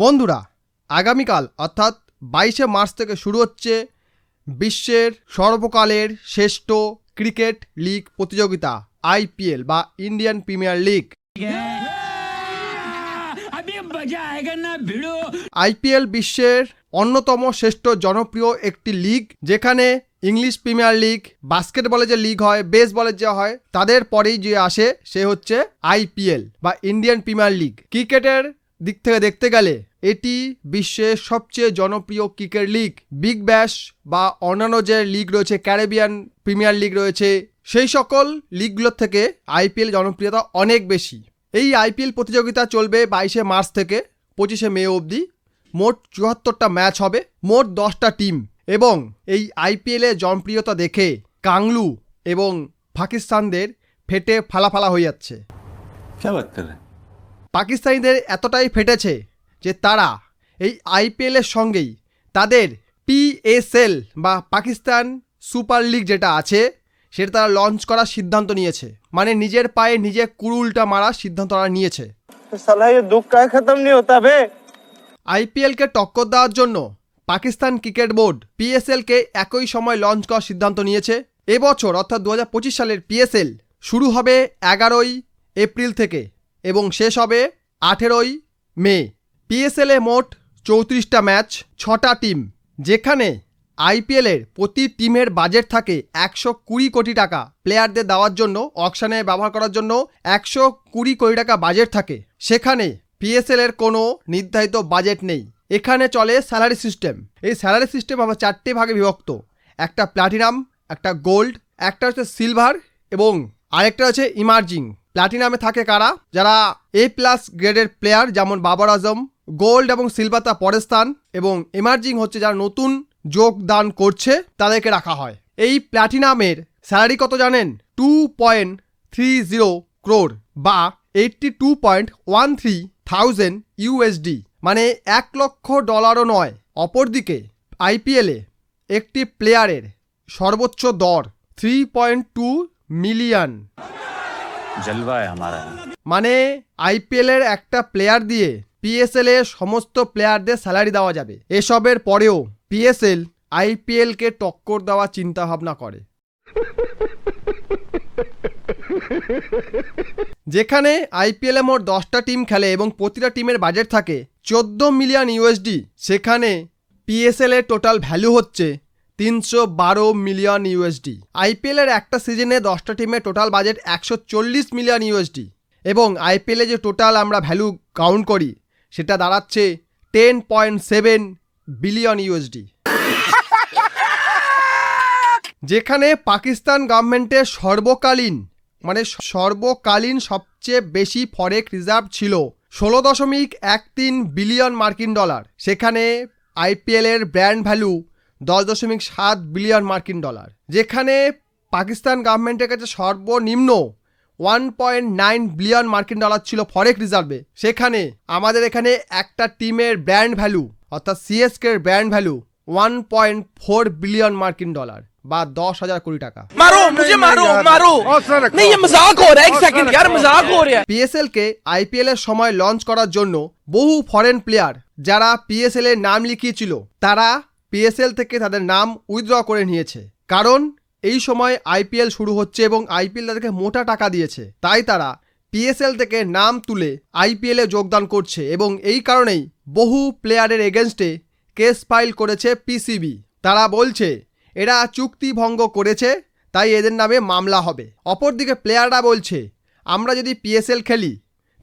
বন্ধুরা, আগামীকাল অর্থাৎ 22শে মার্চ থেকে শুরু হচ্ছে বিশ্বের সর্বকালের শ্রেষ্ঠ ক্রিকেট লিগ প্রতিযোগিতা আইপিএল বা ইন্ডিয়ান প্রিমিয়ার লিগ। আইপিএল বিশ্বের অন্যতম শ্রেষ্ঠ জনপ্রিয় একটি লিগ, যেখানে ইংলিশ প্রিমিয়ার লিগ, বাস্কেটবলে যে লিগ হয়, বেসবলের যে হয়, তাদের পরেই যে আসে সে হচ্ছে আইপিএল বা ইন্ডিয়ান প্রিমিয়ার লিগ। ক্রিকেটের দিক থেকে দেখতে গেলে এটি বিশ্বের সবচেয়ে জনপ্রিয় ক্রিকেট লিগ। বিগ ব্যাশ বা অন্যান্য যে লিগ রয়েছে, ক্যারিবিয়ান প্রিমিয়ার লিগ রয়েছে, সেই সকল লিগগুলোর থেকে আইপিএল জনপ্রিয়তা অনেক বেশি। এই আইপিএল প্রতিযোগিতা চলবে 22শে মার্চ থেকে 25শে মে অবধি। মোট 74টা ম্যাচ হবে, মোট 10টা টিম। এবং এই আইপিএলের জনপ্রিয়তা দেখে কাংলু এবং পাকিস্তানদের ফেটে ফালা হয়ে যাচ্ছে। পাকিস্তানিদের এতটাই ফেটেছে যে তারা এই আইপিএলের সঙ্গেই তাদের পিএসএল বা পাকিস্তান সুপার লিগ যেটা আছে সেটা তারা লঞ্চ করার সিদ্ধান্ত নিয়েছে। মানে নিজের পায়ে নিজে কুড়ুলটা মারার সিদ্ধান্ত তারা নিয়েছে। আইপিএলকে টক্কর দেওয়ার জন্য পাকিস্তান ক্রিকেট বোর্ড পিএসএলকে একই সময় লঞ্চ করার সিদ্ধান্ত নিয়েছে। এবছর অর্থাৎ 2025 সালের পিএসএল শুরু হবে 11ই এপ্রিল থেকে এবং শেষ হবে 18ই মে। পিএসএলে মোট 34টা ম্যাচ, 6টা টিম, যেখানে আইপিএলের প্রতি টিমের বাজেট থাকে 120 কোটি টাকা। প্লেয়ারদের দেওয়ার জন্য, অকশনে ব্যবহার করার জন্য 120 কোটি টাকা বাজেট থাকে। সেখানে পিএসএলের কোনো নির্ধারিত বাজেট নেই। এখানে চলে স্যালারি সিস্টেম। এই স্যালারি সিস্টেম আবার 4টে ভাগে বিভক্ত। একটা প্ল্যাটিনাম, একটা গোল্ড, একটা হচ্ছে সিলভার এবং আরেকটা হচ্ছে ইমার্জিং। প্ল্যাটিনামে থাকে কারা? যারা A+ গ্রেডের প্লেয়ার, যেমন বাবর আজম। গোল্ড এবং সিলভার তা পরের স্থান এবং ইমার্জিং হচ্ছে যারা নতুন যোগদান করছে তাদেরকে রাখা হয়। এই প্ল্যাটিনামের স্যালারি কত জানেন? 2.30 crore বা $82.13,000 USD, মানে $1,00,000 নয়। অপরদিকে আইপিএলে একটি প্লেয়ারের সর্বোচ্চ দর 3.2 মিলিয়ন। মানে আইপিএলের একটা প্লেয়ার দিয়ে পিএসএল এর সমস্ত প্লেয়ারদের স্যালারি দেওয়া যাবে। এসবের পরেও পিএসএল আইপিএলকে টক্কর দেওয়ার চিন্তা ভাবনা করে। যেখানে আইপিএলে মোট 10টা টিম খেলে এবং প্রতিটা টিমের বাজেট থাকে 14 মিলিয়ন USD, সেখানে পিএসএল এর টোটাল ভ্যালু হচ্ছে 312 মিলিয়ন USD। আইপিএলের একটা সিজনে 10টা টিমের টোটাল বাজেট 140 মিলিয়ন USD এবং আইপিএলে যে টোটাল আমরা ভ্যালু কাউন্ট করি সেটা দাঁড়াচ্ছে 10.7 বিলিয়ন USD। যেখানে পাকিস্তান গভর্নমেন্টের সর্বকালীন সবচেয়ে বেশি ফরেক্স রিজার্ভ ছিল 16.13 বিলিয়ন মার্কিন ডলার। সেখানে আইপিএলের ব্র্যান্ড ভ্যালু 10.7 বিলিয়ন মার্কিন ডলার। যেখানে পাকিস্তান গভর্নমেন্টের কাছে সর্বনিম্ন 1.9 বিলিয়ন মার্কিন ডলার ছিল ফরেক্স রিজার্ভে, সেখানে আমাদের এখানে একটা টিমের ব্র্যান্ড ভ্যালু অর্থাৎ সিএসকে এর ব্র্যান্ড ভ্যালু 1.4 বিলিয়ন মার্কিন ডলার বা 10,000 কোটি টাকা। পিএসএল কে আইপিএল এর সময় লঞ্চ করার জন্য বহু ফরেন প্লেয়ার যারা পিএসএল এর নাম লিখিয়েছিল তারা পিএসএল থেকে তাদের নাম উইথড্র করে নিয়েছে। কারণ এই সময় আইপিএল শুরু হচ্ছে এবং আইপিএল তাদেরকে মোটা টাকা দিয়েছে, তাই তারা পিএসএল থেকে নাম তুলে আইপিএলে যোগদান করছে এবং এই কারণেই বহু প্লেয়ারের এগেনস্টে কেস ফাইল করেছে পিসিবি। তারা বলছে এরা চুক্তি ভঙ্গ করেছে, তাই এদের নামে মামলা হবে। অপরদিকে প্লেয়াররা বলছে আমরা যদি পিএসএল খেলি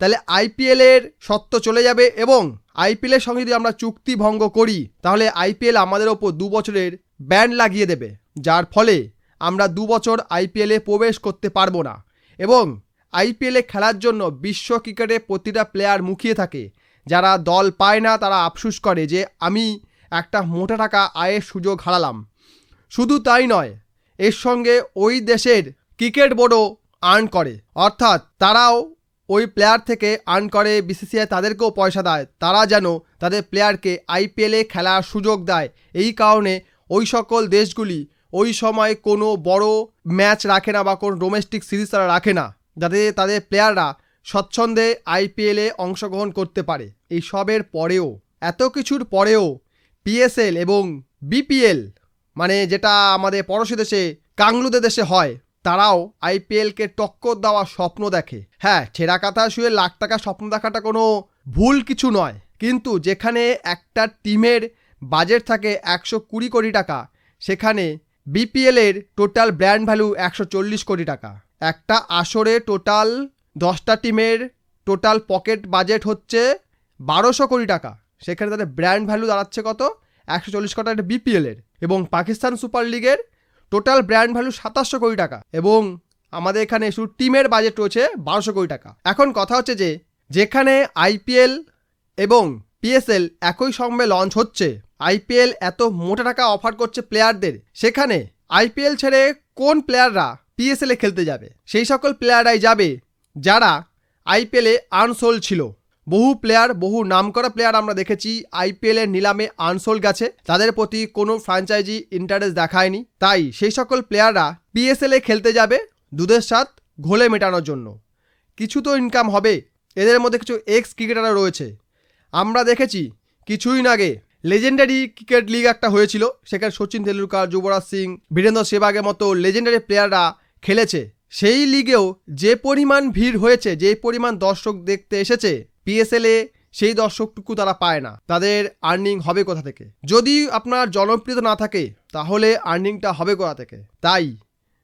তাহলে আইপিএলের সত্ত্ব চলে যাবে এবং আইপিএলের সঙ্গে যদি আমরা চুক্তি ভঙ্গ করি তাহলে আইপিএল আমাদের ওপর 2 বছরের ব্যান লাগিয়ে দেবে, যার ফলে আমরা 2 বছর আইপিএলে প্রবেশ করতে পারবো না। এবং আইপিএলে খেলার জন্য বিশ্ব ক্রিকেটে প্রতিটা প্লেয়ার মুখিয়ে থাকে। যারা দল পায় না তারা আফসোস করে যে আমি একটা মোটা টাকা আয়ের সুযোগ হারালাম। শুধু তাই নয়, এর সঙ্গে ওই দেশের ক্রিকেট বোর্ডও আর্ন করে, অর্থাৎ তারাও ওই প্লেয়ার থেকে আর্ন করে। বিসিসিআই তাদেরকেও পয়সা দেয় তারা যেন তাদের প্লেয়ারকে আইপিএলে খেলার সুযোগ দেয়। এই কারণে ওই সকল দেশগুলি ওই সময় কোনো বড় ম্যাচ রাখে না বা কোনো ডোমেস্টিক সিরিজ তারা রাখে না, যাতে তাদের প্লেয়াররা স্বচ্ছন্দে আইপিএলে অংশগ্রহণ করতে পারে। এই সবের পরেও এত কিছুর পরেও পিএসএল এবং বিপিএল মানে যেটা আমাদের পড়োশি দেশে কাংলুদের দেশে হয়, তারাও আইপিএলকে টক্কর দেওয়ার স্বপ্ন দেখে। হ্যাঁ, ছেঁড়া কাঁথা শুয়ে লাখ টাকা স্বপ্ন দেখাটা কোনো ভুল কিছু নয়, কিন্তু যেখানে একটা টিমের বাজেট থাকে 120 কোটি টাকা, সেখানে বিপিএলের টোটাল ব্র্যান্ড ভ্যালু 140 কোটি টাকা। একটা আসরে টোটাল 10টা টিমের টোটাল পকেট বাজেট হচ্ছে 1200 কোটি টাকা, সেখানে তাদের ব্র্যান্ড ভ্যালু দাঁড়াচ্ছে কত? 140 কোটি টাকা বিপিএলের। এবং পাকিস্তান সুপার লিগের টোটাল ব্র্যান্ড ভ্যালু 2700 কোটি টাকা, এবং আমাদের এখানে শুধু টিমের বাজেট রয়েছে 1200 কোটি টাকা। এখন কথা হচ্ছে যে যেখানে আইপিএল এবং পিএসএল একই সঙ্গে লঞ্চ হচ্ছে, আইপিএল এত মোটা টাকা অফার করছে প্লেয়ারদের, সেখানে আইপিএল ছেড়ে কোন প্লেয়াররা পিএসএলে খেলতে যাবে? সেই সকল প্লেয়াররাই যাবে যারা আইপিএলে আনসোল্ড ছিল। বহু প্লেয়ার, বহু নামকরা প্লেয়ার আমরা দেখেছি আইপিএলের নিলামে আনসোল্ড গেছে, তাদের প্রতি কোনো ফ্র্যাঞ্চাইজি ইন্টারেস্ট দেখায়নি। তাই সেই সকল প্লেয়াররা পিএসএলে খেলতে যাবে দুধের স্বাদ ঘোলে মেটানোর জন্য। কিছু তো ইনকাম হবে। এদের মধ্যে কিছু এক্স ক্রিকেটারও রয়েছে। আমরা দেখেছি কিছুদিন আগে লেজেন্ডারি ক্রিকেট লিগ একটা হয়েছিল, সেখানে সচিন তেন্ডুলকর, যুবরাজ সিং, বীরেন্দ্র সেহবাগের মতো লেজেন্ডারি প্লেয়াররা খেলেছে। সেই লিগেও যে পরিমাণ ভিড় হয়েছে, যে পরিমাণ দর্শক দেখতে এসেছে, পিএসএলে সেই দর্শকটুকু তারা পায় না। তাদের আর্নিং হবে কোথা থেকে? যদি আপনার জনপ্রিয়তা না থাকে তাহলে আর্নিংটা হবে কোথা থেকে? তাই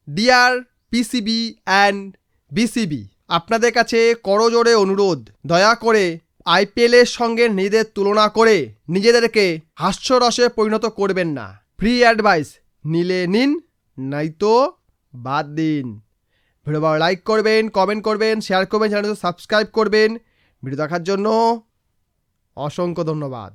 ডিআর পিসিবি অ্যান্ড বিসিবি আপনাদের কাছে করজোড়ে অনুরোধ, দয়া করে আইপিএলের সঙ্গে নিজেদের তুলনা করে নিজেদেরকে হাস্যরসে পরিণত করবেন না। ফ্রি অ্যাডভাইস নিলে নিন, নয়তো বাদ দিন। ভিডিও ভালো লাইক করবেন, কমেন্ট করবেন, শেয়ার করবেন, চ্যানেলটি সাবস্ক্রাইব করবেন। ভিডিও দেখার জন্য অসংখ্য ধন্যবাদ।